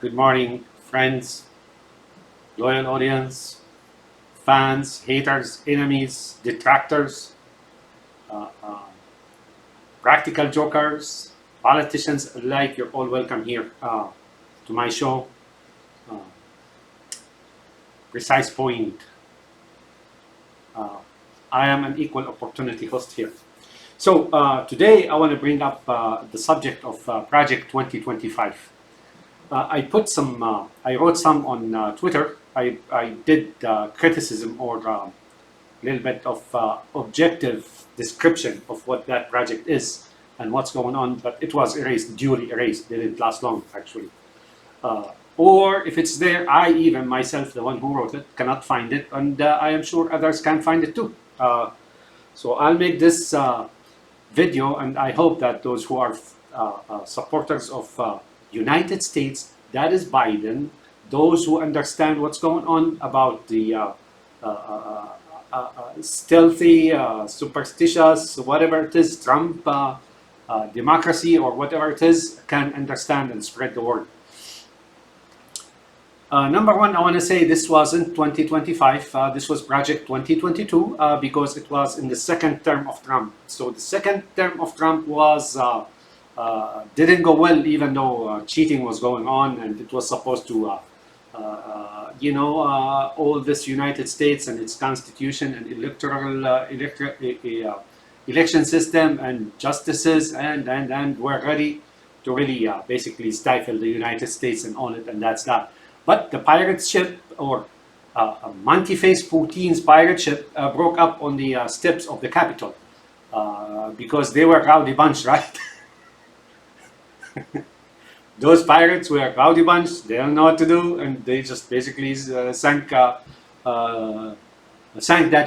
Good morning, friends, loyal audience, fans, haters, enemies, detractors, uh, uh, practical jokers, politicians alike. You're all welcome here to my show. Uh, Precise point. Uh, I am an equal opportunity host here. So today I want to bring up the subject of Project 2025. I wrote some on Twitter. I did criticism or little bit of objective description of what that project is and what's going on, but it was erased, duly erased. It didn't last long, actually. Or if it's there, I even myself, the one who wrote it, cannot find it, and I am sure others can find it too. So I'll make this video, and I hope that those who are supporters of United States, that is Biden, those who understand what's going on about the stealthy, superstitious, whatever it is, Trump democracy or whatever it is, can understand and spread the word. Number one, I want to say this wasn't 2025. This was Project 2022 because it was in the second term of Trump. So the second term of Trump was didn't go well, even though cheating was going on, and it was supposed to, all this United States and its constitution and election system and justices and we're ready to really basically stifle the United States and own it, and that's that. But the pirate ship, or monkey face Putin's pirate ship, broke up on the steps of the Capitol because they were a rowdy bunch, right? Those pirates were a rowdy bunch. They don't know what to do, and they just basically sank that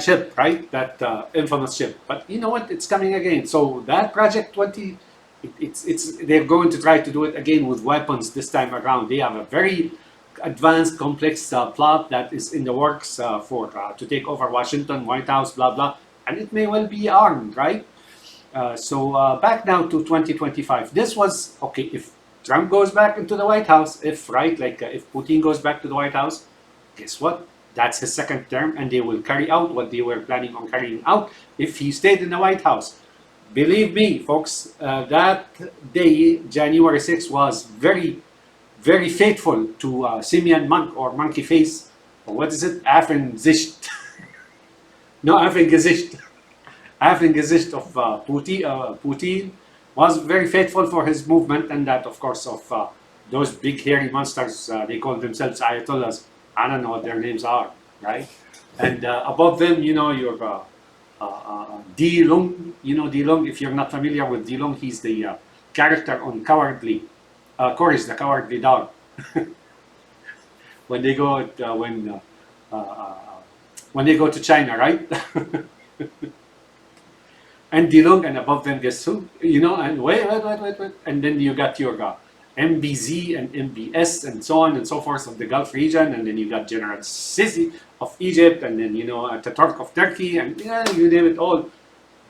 ship, right? That infamous ship. But you know what? It's coming again. So that Project 20, they're going to try to do it again with weapons this time around. They have a very advanced, complex plot that is in the works to take over Washington, White House, blah blah, and it may well be armed, right? So back now to 2025. This was okay if Trump goes back into the White House, if Putin goes back to the White House, guess what? That's his second term, and they will carry out what they were planning on carrying out if he stayed in the White House. Believe me, folks, that day, January 6th, was very, very faithful to Simian Monk or Monkey Face, or what is it? Affengesicht. No, Affengesicht. Affengesicht of Putin was very faithful for his movement, and that, of course, of those big hairy monsters. They call themselves Ayatollahs. I don't know what their names are, right? And above them, your Di Lung. Di Lung, if you're not familiar with Di Lung, he's the character on Cowardly. Courage, the Cowardly Dog. when they go when they go to China, right? And Di Lung, and above them, guess who? And wait. And then you got your MBZ and MBS and so on and so forth of the Gulf region, and then you got General Sisi of Egypt, and then Ataturk of Turkey, and you name it all.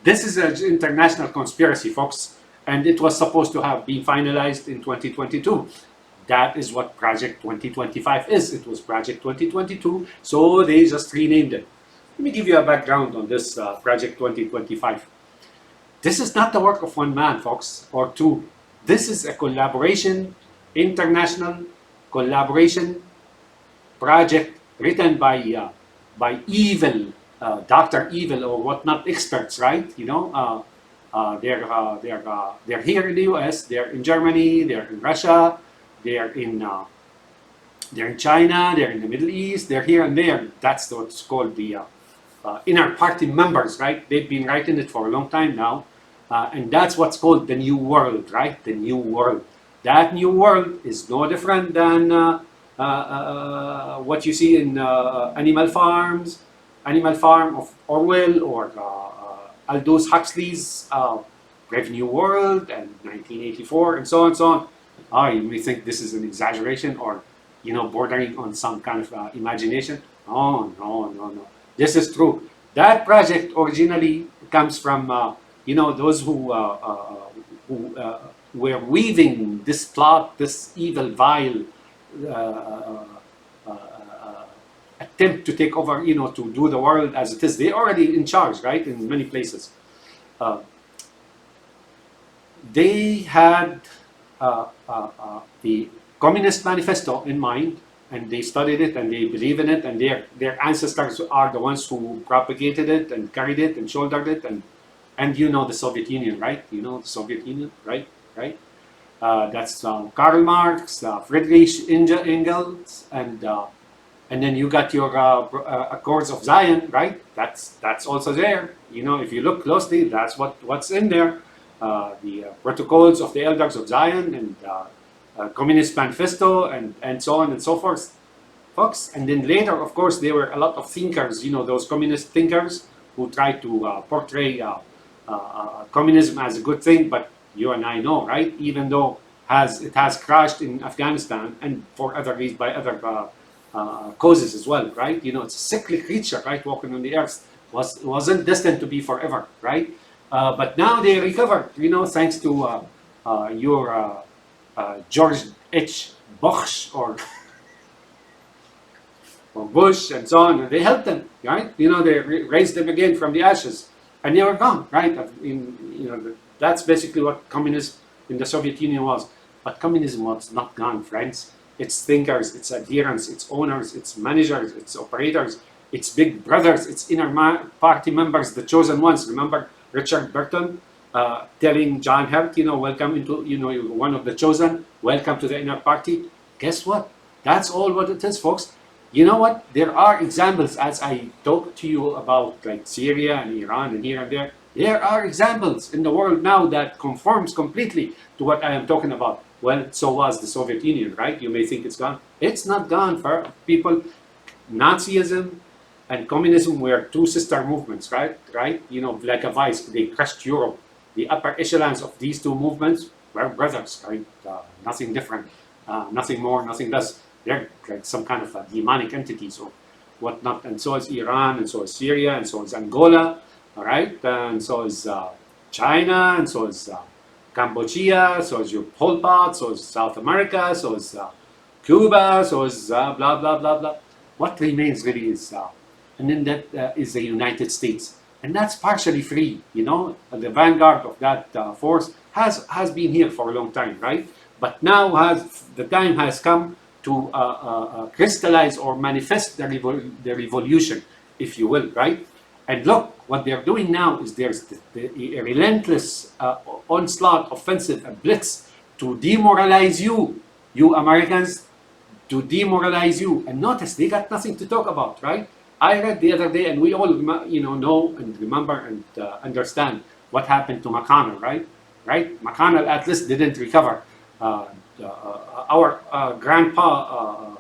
This is an international conspiracy, folks, and it was supposed to have been finalized in 2022. That is what Project 2025 is. It was Project 2022, so they just renamed it. Let me give you a background on this Project 2025. This is not the work of one man, folks, or two. This is a collaboration, international collaboration project written by evil, Dr. Evil or whatnot experts, right? They're here in the U.S., they're in Germany, they're in Russia, they're in China, they're in the Middle East, they're here and there. That's what's called the inner party members, right? They've been writing it for a long time now. And that's what's called the New World, right? The New World. That New World is no different than what you see in Animal Farm of Orwell, or Aldous Huxley's Brave New World and 1984 and so on and so on. You may think this is an exaggeration or bordering on some kind of imagination. No. This is true. That project originally comes from those who were weaving this plot, this evil, vile uh, attempt to take over, to do the world as it is. They're already in charge, right, in many places. Uh, they had the Communist Manifesto in mind, and they studied it and they believe in it, and their ancestors are the ones who propagated it and carried it and shouldered it, and the Soviet Union, right? You know the Soviet Union, right? Right? That's Karl Marx, Friedrich Engels, and then you got your Accords of Zion, right? That's also there. If you look closely, that's what's in there. The Protocols of the Elders of Zion and Communist Manifesto and so on and so forth, folks. And then later, of course, there were a lot of thinkers, those communist thinkers who tried to portray communism as a good thing. But you and I know, right? Even though it has crashed in Afghanistan and for other reasons by other causes as well, right? It's a cyclic creature, right? Walking on the earth wasn't destined to be forever, right? But now they recovered, thanks to your George H. Bush or Bush and so on. They helped them, right? They raised them again from the ashes, and they were gone, right? That's basically what communism in the Soviet Union was. But communism was not gone, friends. Its thinkers, its adherents, its owners, its managers, its operators, its big brothers, its inner party members, the chosen ones. Remember Richard Burton telling John Hurt, welcome into, you're one of the chosen, welcome to the inner party. Guess what? That's all what it is, folks. You know what? There are examples, as I talk to you about like Syria and Iran and here and there. There are examples in the world now that conforms completely to what I am talking about. Well, so was the Soviet Union, right? You may think it's gone. It's not gone, for people. Nazism and communism were two sister movements, right? Like a vice. They crushed Europe. The upper echelons of these two movements were brothers, right? Nothing different, nothing more, nothing less. They're like some kind of demonic entities or whatnot. And so is Iran, and so is Syria, and so is Angola, all right? And so is China, and so is Cambodia, so is your Pol Pot, so is South America, so is Cuba, so is blah, blah, blah, blah. What remains really is, and then that is the United States. And that's partially free, the vanguard of that force has been here for a long time, right? But now the time has come to crystallize or manifest the revolution, if you will, right? And look, what they're doing now is there's a relentless onslaught, offensive, a blitz to demoralize you Americans, to demoralize you. And notice, they got nothing to talk about, right? I read the other day, and we all, know and remember and understand what happened to McConnell, right? Right? McConnell at least didn't recover. Our grandpa,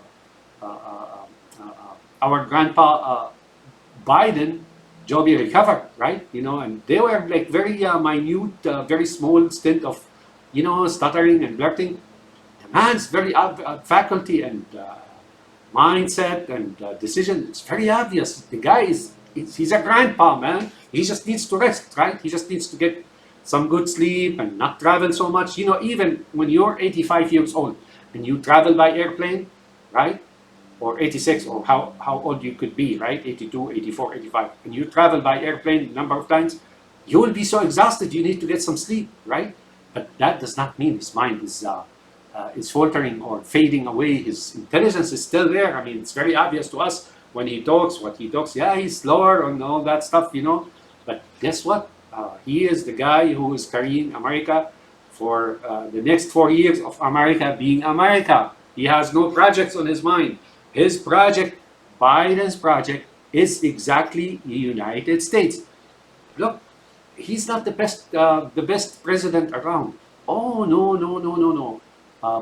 Biden, Joby recovered, right? And they were like very minute, very small stint of, stuttering and blurting. The man's very faculty and mindset and decision. It's very obvious. The guy he's a grandpa, man. He just needs to rest, right? He just needs to get some good sleep and not travel so much. Even when you're 85 years old and you travel by airplane, right? Or 86, or how old you could be, right? 82, 84, 85. And you travel by airplane a number of times, you will be so exhausted, you need to get some sleep, right? But that does not mean his mind is faltering or fading away. His intelligence is still there. I mean, it's very obvious to us when he talks, what he talks. Yeah, he's slower and all that stuff, But guess what? He is the guy who is carrying America for the next 4 years of America being America. He has no projects on his mind. His project, Biden's project, is exactly the United States. Look, he's not the best president around. Oh, no, no, no, no, no.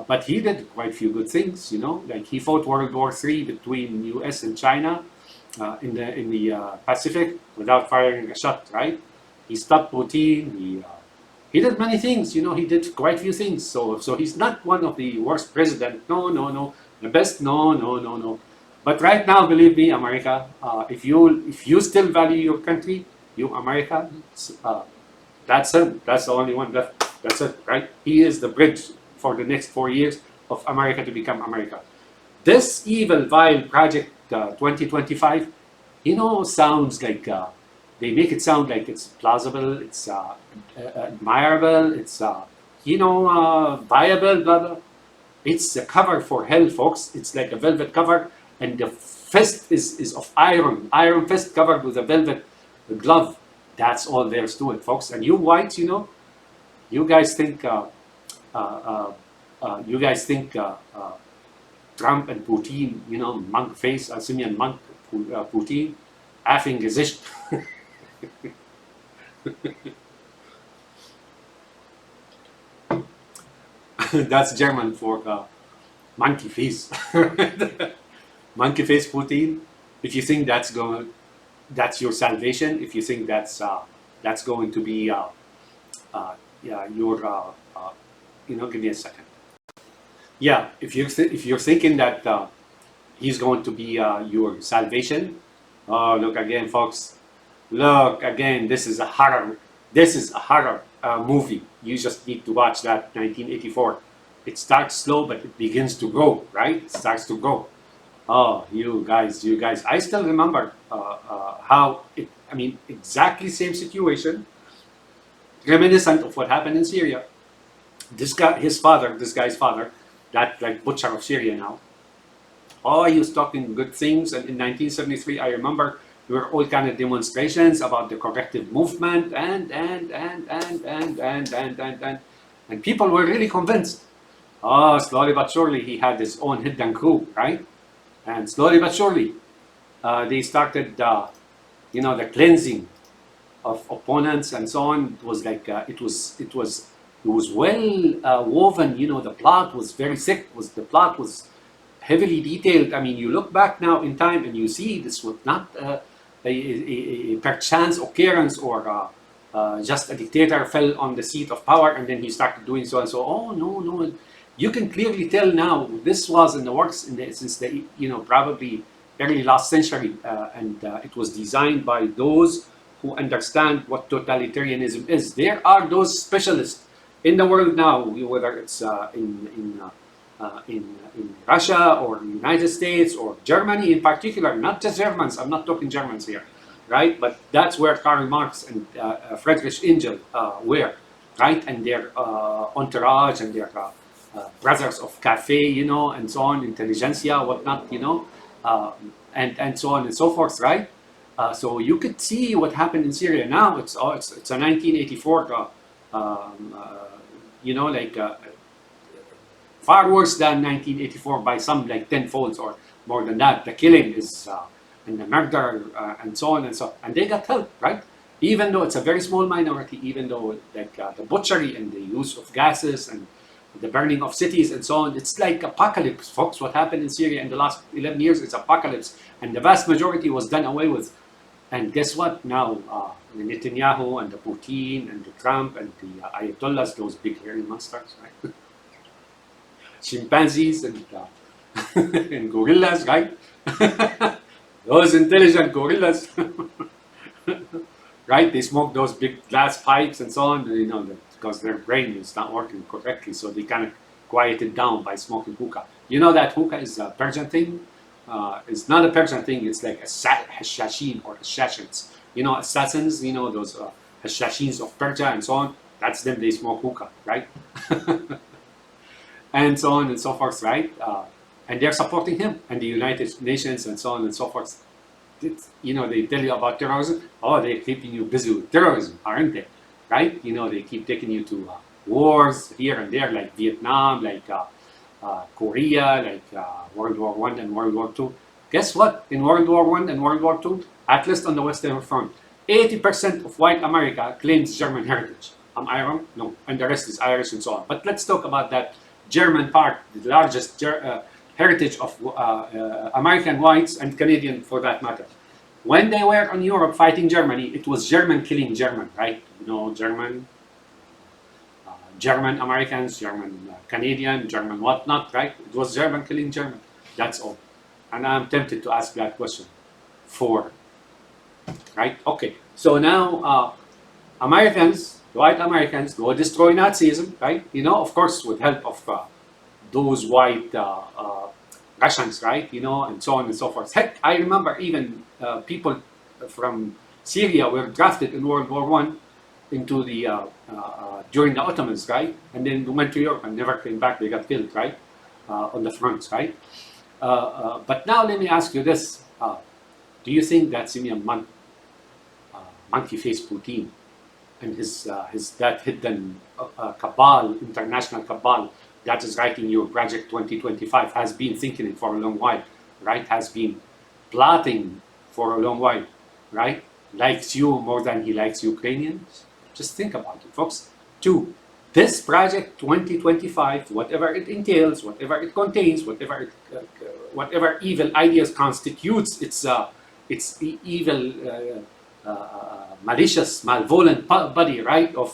But he did quite a few good things, like he fought World War III between U.S. and China in the Pacific without firing a shot, right? He stopped Putin. He did many things, he did quite a few things. So he's not one of the worst presidents. No, no, no. The best, no, no, no, no. But right now, believe me, America, if you still value your country, you America, that's it. That's the only one left. That's it, right? He is the bridge for the next 4 years of America to become America. This evil, vile project 2025, sounds like they make it sound like it's plausible, it's admirable, it's viable, blah blah. It's a cover for hell, folks. It's like a velvet cover, and the fist is of iron fist covered with a velvet glove. That's all there's to it, folks. And you whites, you guys think, uh, uh, Trump and Putin, monk face, Simian monk Putin, effing Gesicht. That's German for monkey face. Monkey face Putin. If you think that's your salvation. If you think that's going to be yeah, your give me a second. Yeah, if you're thinking that he's going to be your salvation. Oh, look again, folks. Look again. This is a horror. This is a horror movie. You just need to watch that 1984. It starts slow, but it begins to grow. Right? It starts to grow. Oh, you guys. I still remember how it. I mean, exactly same situation, reminiscent of what happened in Syria. This guy's father, that like butcher of Syria now. Oh, he was talking good things, and in 1973, I remember there were all kind of demonstrations about the corrective movement, and people were really convinced. Oh, slowly but surely, he had his own hidden crew, right? And slowly but surely, they started, the cleansing of opponents and so on. It was like it was well woven. The plot was very thick. The plot was heavily detailed. I mean, you look back now in time and you see this was not a perchance occurrence or just a dictator fell on the seat of power and then he started doing so and so. Oh no. You can clearly tell now this was in the works since the probably early last century, and it was designed by those who understand what totalitarianism is. There are those specialists in the world now, whether it's in Russia or the United States or Germany in particular, not just Germans. I'm not talking Germans here, right? But that's where Karl Marx and Friedrich Engel were, right? And their entourage and their brothers of cafe, and so on, intelligentsia, whatnot, and so on and so forth, right? So you could see what happened in Syria. Now it's a 1984, far worse than 1984 by some like tenfolds or more than that. The killing is and the murder and so on and so on. And they got help, right? Even though it's a very small minority, even though like the butchery and the use of gases and the burning of cities and so on, it's like apocalypse, folks. What happened in Syria in the last 11 years is apocalypse, and the vast majority was done away with. And guess what? Now the Netanyahu and the Putin and the Trump and the Ayatollahs, those big hairy monsters, right? Chimpanzees and and gorillas, right? Those intelligent gorillas, right? They smoke those big glass pipes and so on, because their brain is not working correctly, so they kind of quiet it down by smoking hookah. You know that hookah is a Persian thing? It's not a Persian thing, it's like a hashashin or assassins. Assassins, those hashashins of Persia and so on, that's them, they smoke hookah, right? And so on and so forth, right? And they're supporting him and the United Nations and so on and so forth. They tell you about terrorism. Oh, they're keeping you busy with terrorism, aren't they? Right? They keep taking you to wars here and there, like Vietnam, like Korea, like World War One and World War Two. Guess what? In World War One and World War Two, at least on the Western Front, 80% of white America claims German heritage. Am I wrong? No. And the rest is Irish and so on. But let's talk about that German part, the largest heritage of American whites and Canadian for that matter. When they were in Europe fighting Germany, it was German killing German, right? German Americans, German Canadian, German whatnot, right? It was German killing German. That's all. And I'm tempted to ask that question. Right? Okay. So now white Americans, go destroy Nazism, right? Of course, with help of those white Russians, right? And so on and so forth. Heck, I remember even people from Syria were drafted in World War One into the during the Ottomans, right? And then went to Europe and never came back. They got killed, right, on the fronts, right? But now let me ask you this: do you think that Simeon monkey-faced Putin and his that hidden cabal, international cabal that is writing your Project 2025 has been thinking it for a long while, right? Has been plotting for a long while, right? Likes you more than he likes Ukrainians? Just think about it, folks. Two, this Project 2025, whatever it entails, whatever it contains, whatever evil ideas constitutes its evil, malicious, malevolent body, right, of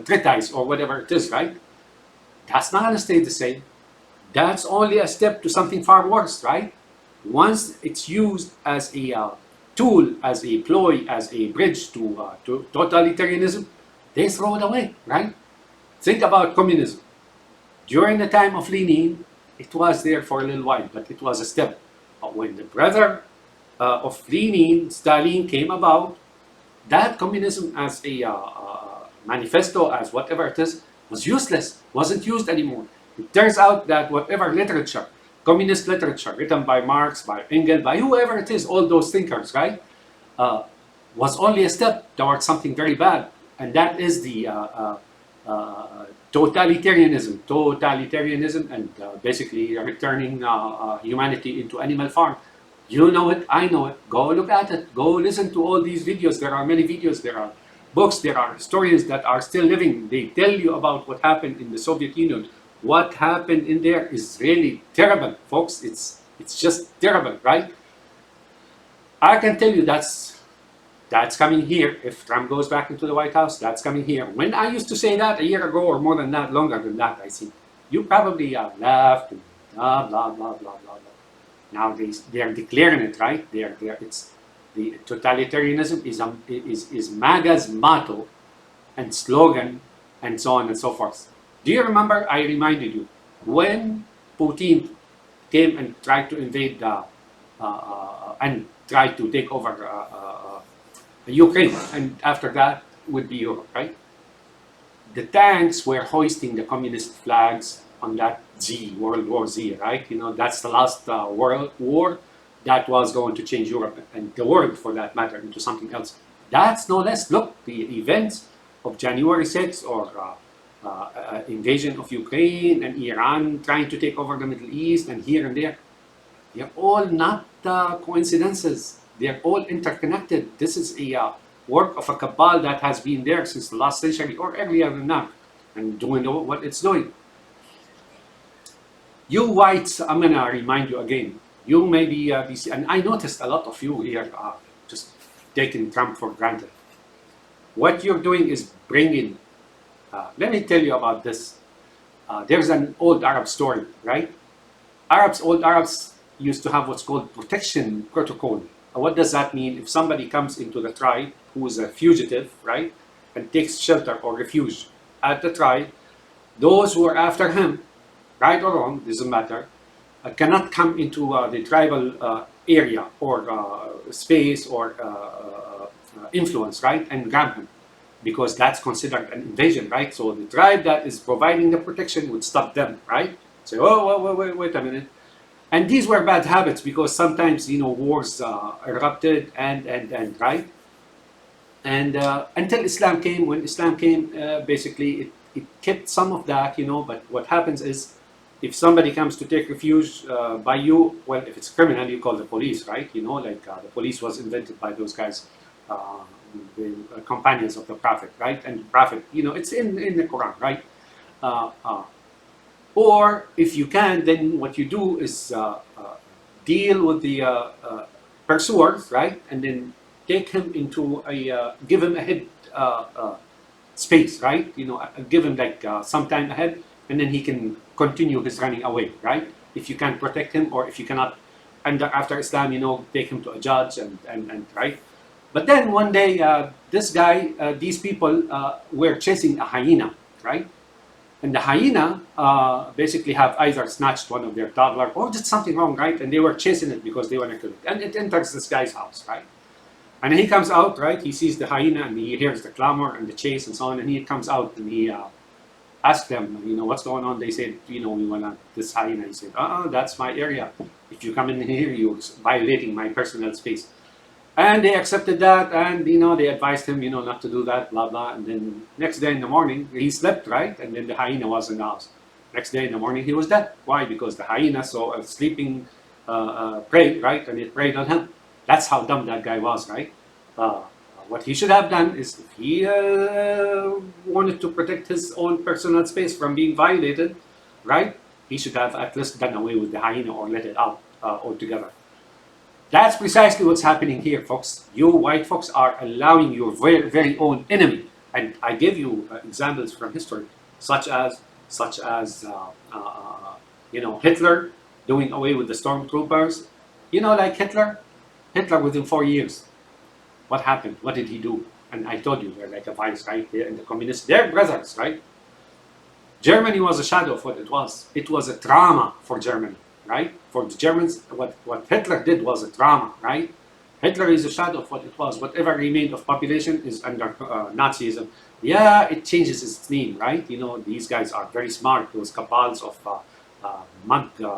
treatise or whatever it is, right? That's not going to stay the same. That's only a step to something far worse, right? Once it's used as a tool, as a ploy, as a bridge to totalitarianism, they throw it away, right? Think about communism. During the time of Lenin, it was there for a little while, but it was a step. But when the brother of Lenin, Stalin, came about, that communism as a manifesto, as whatever it is, was useless, wasn't used anymore. It turns out that whatever literature, communist literature, written by Marx, by Engels, by whoever it is, all those thinkers, right, was only a step towards something very bad. And that is the totalitarianism, and basically returning humanity into animal farm. You know it, I know it. Go look at it. Go listen to all these videos. There are many videos. There are books. There are historians that are still living. They tell you about what happened in the Soviet Union. What happened in there is really terrible, folks. It's just terrible, right? I can tell you that's coming here. If Trump goes back into the White House, that's coming here. When I used to say that a year ago or more than that, longer than that, I think, you probably laughed, blah, blah, blah, blah, blah, blah. Now they are declaring it, right? It's the totalitarianism is MAGA's motto and slogan and so on and so forth. Do you remember? I reminded you when Putin came and tried to invade and tried to take over Ukraine, and after that would be Europe, right? The tanks were hoisting the communist flags on that World War Z, right? That's the last world war that was going to change Europe and the world, for that matter, into something else. That's no less. Look, the events of January 6th or invasion of Ukraine and Iran trying to take over the Middle East and here and there, they're all not coincidences. They're all interconnected. This is a work of a cabal that has been there since the last century or earlier than that, and doing what it's doing. You whites, I'm going to remind you again, you may be DC, and I noticed a lot of you here just taking Trump for granted. What you're doing is bringing, let me tell you about this. There's an old Arab story, right? Old Arabs used to have what's called protection protocol. What does that mean? If somebody comes into the tribe who is a fugitive, right, and takes shelter or refuge at the tribe, those who are after him, right or wrong, doesn't matter, cannot come into the tribal area or space or influence, right, and grab him, because that's considered an invasion, right? So the tribe that is providing the protection would stop them, right? Say, oh, wait a minute. And these were bad habits because sometimes, wars erupted and right? And until Islam came, when Islam came, basically it kept some of that, but what happens is, if somebody comes to take refuge by you, well, if it's criminal, you call the police, right? The police was invented by those guys, the companions of the Prophet, right? And the Prophet, it's in the Quran, right? Or if you can, then what you do is deal with the pursuers, right? And then take him into give him a head space, right? Give him like some time ahead, and then he can continue his running away, right? If you can protect him, or if you cannot, and after Islam, take him to a judge and right? But then one day, this guy, these people were chasing a hyena, right? And the hyena basically have either snatched one of their toddler or did something wrong, right? And they were chasing it because they want to kill it. And it enters this guy's house, right? And he comes out, right? He sees the hyena and he hears the clamor and the chase and so on. And he comes out and he asks them, what's going on? They said, we want this hyena. He said, that's my area. If you come in here, you're violating my personal space. And they accepted that, and they advised him, not to do that, blah blah. And then next day in the morning, he slept, right? And then the hyena was in the house. Next day in the morning, he was dead. Why? Because the hyena saw a sleeping prey, right? And it preyed on him. That's how dumb that guy was, right? What he should have done is, if he wanted to protect his own personal space from being violated, right? He should have at least done away with the hyena or let it out altogether. That's precisely what's happening here, folks. You white folks are allowing your very, very own enemy. And I gave you examples from history, such as Hitler doing away with the stormtroopers. Like Hitler within 4 years. What happened? What did he do? And I told you, they're like a virus, right? And the communists, they're brothers, right? Germany was a shadow of what it was. It was a trauma for Germany, right? For the Germans, what Hitler did was a trauma, right? Hitler is a shadow of what it was. Whatever remained of population is under Nazism. Yeah, it changes its name, right? These guys are very smart. Those cabals of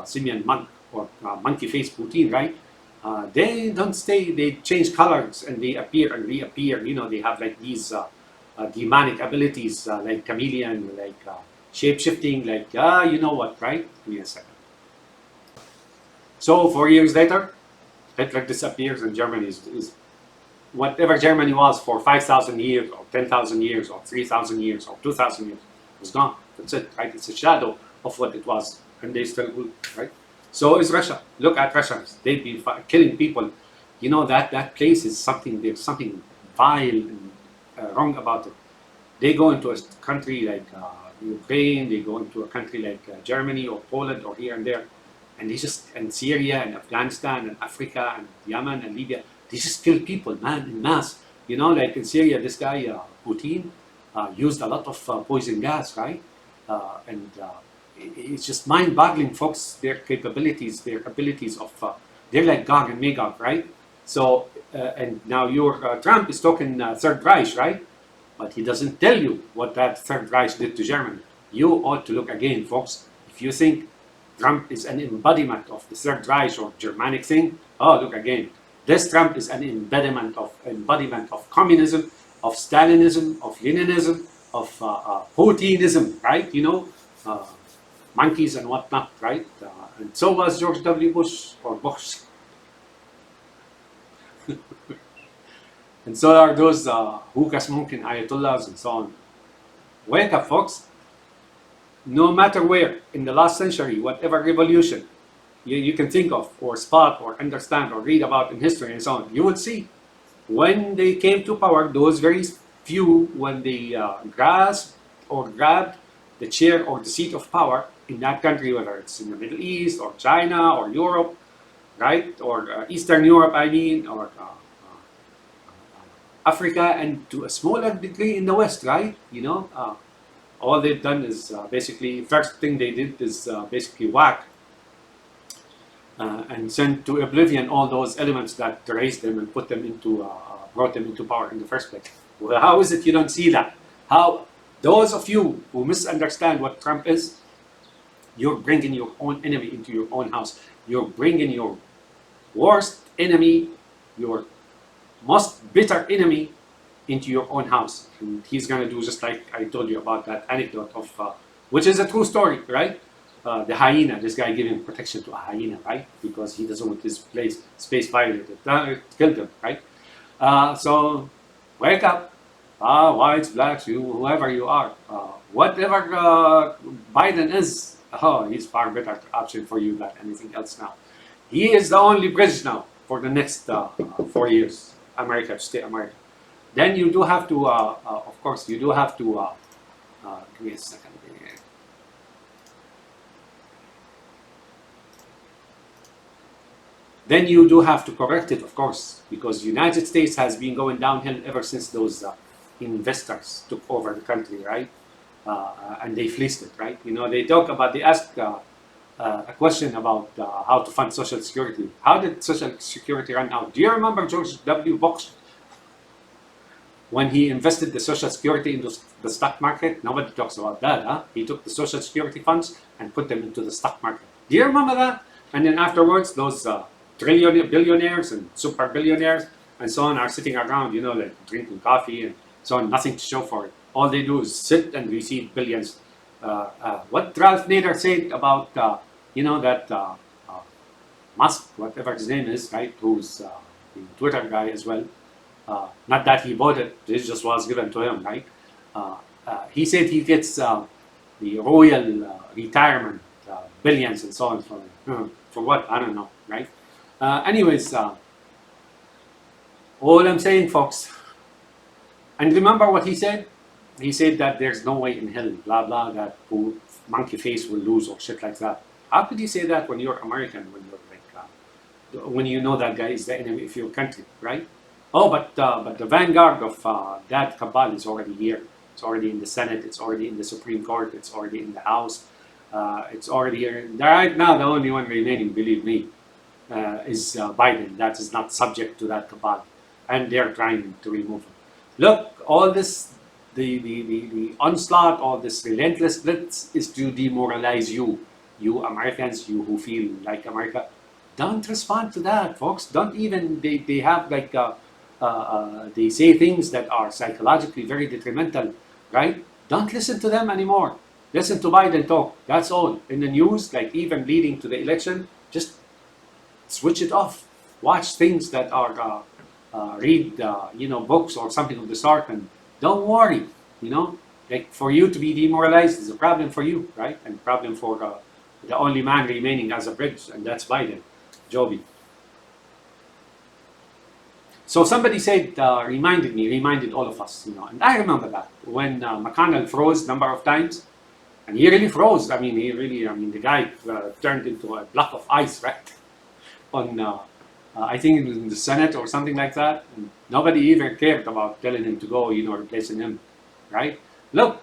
Simian monk or monkey face Putin, right? They don't stay. They change colors and they appear and reappear. They have like these demonic abilities, like chameleon, like shape-shifting, like you know what, right? Give me a second. So 4 years later, Hitler disappears and Germany is whatever Germany was for 5,000 years or 10,000 years or 3,000 years or 2,000 years was gone. That's it, right? It's a shadow of what it was, and they still rule, right? So is Russia. Look at Russia. They've been killing people. That place is something. There's something vile and wrong about it. They go into a country like Ukraine. They go into a country like Germany or Poland or here and there. And and Syria and Afghanistan and Africa and Yemen and Libya, they just kill people, man, in mass. Like in Syria, this guy, Putin, used a lot of poison gas, right? It's just mind-boggling, folks, their capabilities, their abilities of, they're like Gog and Magog, right? So, and now your Trump is talking Third Reich, right? But he doesn't tell you what that Third Reich did to Germany. You ought to look again, folks. If you think Trump is an embodiment of the Third Reich or Germanic thing, look again. This Trump is an embodiment of communism, of Stalinism, of Leninism, of Putinism, right? Monkeys and whatnot, right? And so was George W. Bush or Bush. And so are those Hukas Mumkin Ayatollahs and so on. Wake up, folks. No matter where in the last century, whatever revolution you can think of or spot or understand or read about in history and so on, you would see when they came to power, those very few, when they grasped or grabbed the chair or the seat of power in that country, whether it's in the Middle East or China or Europe, right, or Eastern Europe, or Africa, and to a smaller degree in the West, right? All they've done is basically, first thing they did is basically whack and send to oblivion all those elements that raised them and brought them into power in the first place. Well, how is it you don't see that? How those of you who misunderstand what Trump is, you're bringing your own enemy into your own house. You're bringing your worst enemy, your most bitter enemy into your own house. And he's going to do just like I told you about that anecdote of, which is a true story, right? The hyena, this guy giving protection to a hyena, right? Because he doesn't want his space violated. It killed him, right? So wake up, whites, blacks, whoever you are. Whatever Biden is, he's far better option for you than anything else now. He is the only bridge now for the next 4 years, America, to stay America. Then you do have to, of course, you do have to, give me a second. Then you do have to correct it, of course, because the United States has been going downhill ever since those investors took over the country, right? and they fleeced it, right? They ask a question about how to fund Social Security. How did Social Security run out? Do you remember George W. Bush when he invested the Social Security into the stock market? Nobody talks about that, huh? He took the Social Security funds and put them into the stock market. Do you remember that? And then afterwards, those billionaires and super billionaires and so on are sitting around, like drinking coffee and so on, nothing to show for it. All they do is sit and receive billions. What Ralph Nader said about, that Musk, whatever his name is, right, who's the Twitter guy as well. Not that he bought it, it just was given to him, right? He said he gets the royal retirement, billions and so on. For what? I don't know, right? Anyways, all I'm saying, folks, and remember what he said? He said that there's no way in hell, blah, blah, that monkey face will lose or shit like that. How could you say that when you're American, when you're like, when you know that guy is the enemy of your country, right? Oh, but the vanguard of that cabal is already here. It's already in the Senate. It's already in the Supreme Court. It's already in the House. It's already here. Right now, the only one remaining, believe me, is Biden. That is not subject to that cabal. And they're trying to remove him. Look, all this, the onslaught, all this relentless blitz is to demoralize you. You Americans, you who feel like America, don't respond to that, folks. Don't even, they have like, they say things that are psychologically very detrimental, right? Don't listen to them anymore. Listen to Biden talk. That's all. In the news, like even leading to the election, just switch it off. Watch things that are, read, books or something of the sort, and don't worry, like for you to be demoralized is a problem for you, right? And a problem for the only man remaining as a bridge, and that's Biden, Joby. So somebody said, reminded all of us, and I remember that when McConnell froze number of times, and he really froze. The guy turned into a block of ice, right? On, I think it was in the Senate or something like that. And nobody even cared about telling him to go, replacing him, right? Look,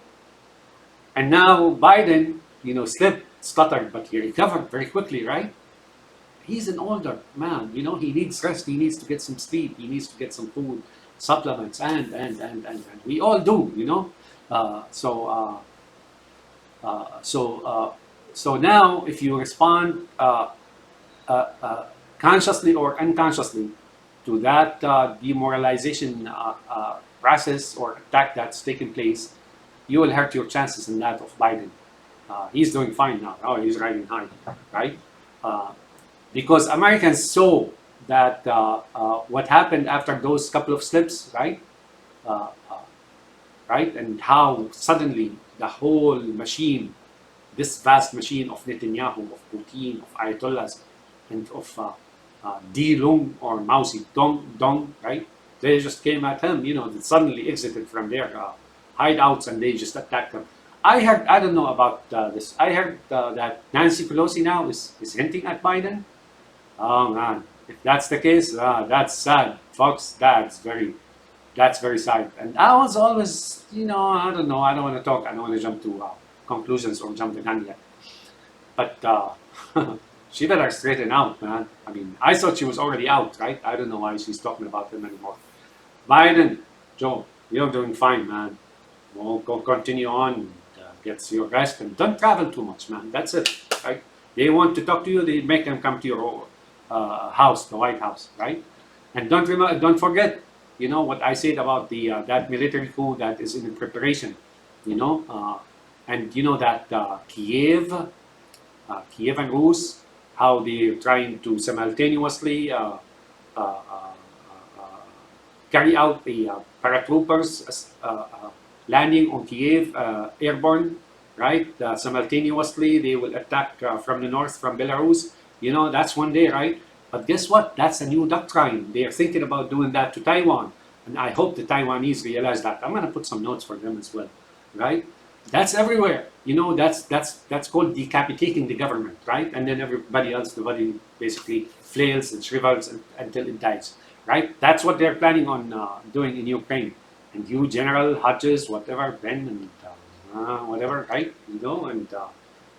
and now Biden, slipped, stuttered, but he recovered very quickly, right? He's an older man, he needs rest, he needs to get some sleep, he needs to get some food, supplements, and we all do, So now, if you respond consciously or unconsciously to that demoralization process or attack that's taking place, you will hurt your chances in that of Biden. He's doing fine now. Oh, he's riding high, right? Because Americans saw that what happened after those couple of slips, right? Right, and how suddenly the whole machine, this vast machine of Netanyahu, of Putin, of Ayatollahs, and of Dilung or Mao Zedong, right? They just came at him, they suddenly exited from their hideouts and they just attacked him. I heard, I don't know about this, I heard that Nancy Pelosi now is hinting at Biden. Oh man, if that's the case, that's sad, folks. That's very sad. And I was always, I don't know, I don't want to talk, I don't want to jump to conclusions or jump the gun yet. But she better straighten out, man. I thought she was already out, right? I don't know why she's talking about him anymore. Biden, Joe, you're doing fine, man. We'll go continue on and get your rest and don't travel too much, man. That's it, right? They want to talk to you, they make them come to your house, the White House, right? And don't forget, what I said about the that military coup that is in preparation, and that Kiev and Rus, how they're trying to simultaneously carry out the paratroopers landing on Kiev airborne, right? Simultaneously, they will attack from the north, from Belarus. That's one day, right? But guess what? That's a new doctrine. They are thinking about doing that to Taiwan. And I hope the Taiwanese realize that. I'm going to put some notes for them as well, right? That's everywhere. That's called decapitating the government, right? And then everybody else, the body basically flails and shrivels until it dies, right? That's what they're planning on doing in Ukraine. And you, General Hodges, whatever, Ben, and whatever, right? You know, and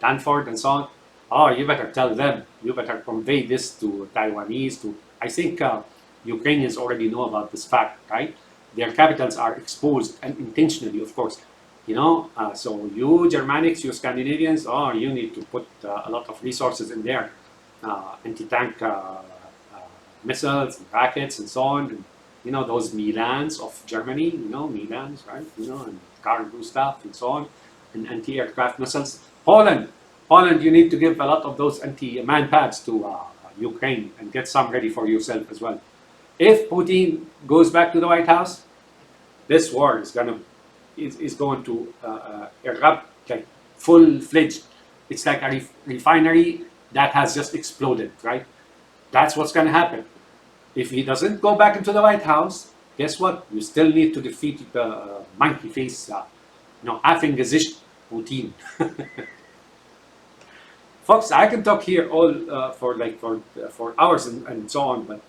Danford and so on. Oh, you better tell them. You better convey this to Taiwanese. To I think Ukrainians already know about this fact, right? Their capitals are exposed and intentionally, of course. You know, so you Germanics, you Scandinavians, oh, you need to put a lot of resources in there, anti-tank missiles and rockets and so on. And, you know, those Milans of Germany, you know, Milans, right? You know, and cargo stuff and so on, and anti-aircraft missiles. Poland, you need to give a lot of those anti-man pads to Ukraine and get some ready for yourself as well. If Putin goes back to the White House, this war is going to erupt like full-fledged. It's like a refinery that has just exploded, right? That's what's going to happen. If he doesn't go back into the White House, guess what? You still need to defeat the monkey face, effing Gesicht Putin. Folks, I can talk here all for hours and so on, but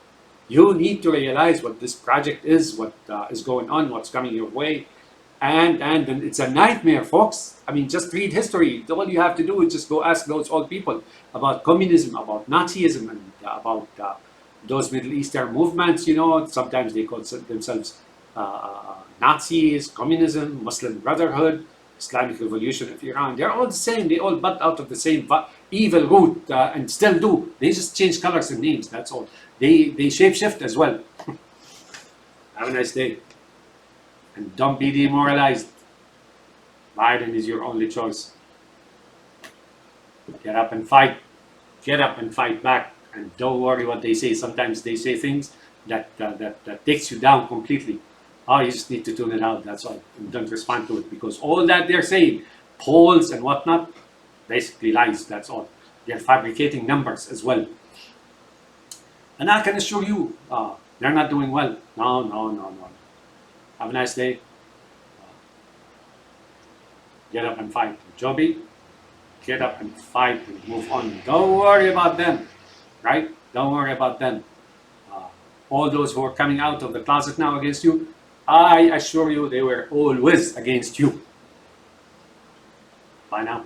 you need to realize what this project is, what is going on, what's coming your way, and it's a nightmare, folks. I mean, just read history. All you have to do is just go ask those old people about communism, about Nazism, and about those Middle Eastern movements. You know, sometimes they call themselves Nazis, communism, Muslim Brotherhood, Islamic Revolution of Iran. They're all the same. They all butt out of the same evil root and still do. They just change colors and names. That's all. They shapeshift as well. Have a nice day. And don't be demoralized. Biden is your only choice. Get up and fight. Get up and fight back. And don't worry what they say. Sometimes they say things that takes you down completely. Oh, you just need to tune it out. That's all. And don't respond to it, because all that they're saying, polls and whatnot, basically lies. That's all. They're fabricating numbers as well. And I can assure you, they're not doing well. No. Have a nice day. Get up and fight. Joby, get up and fight and move on. Don't worry about them, right? Don't worry about them. All those who are coming out of the closet now against you, I assure you they were always against you. Bye now.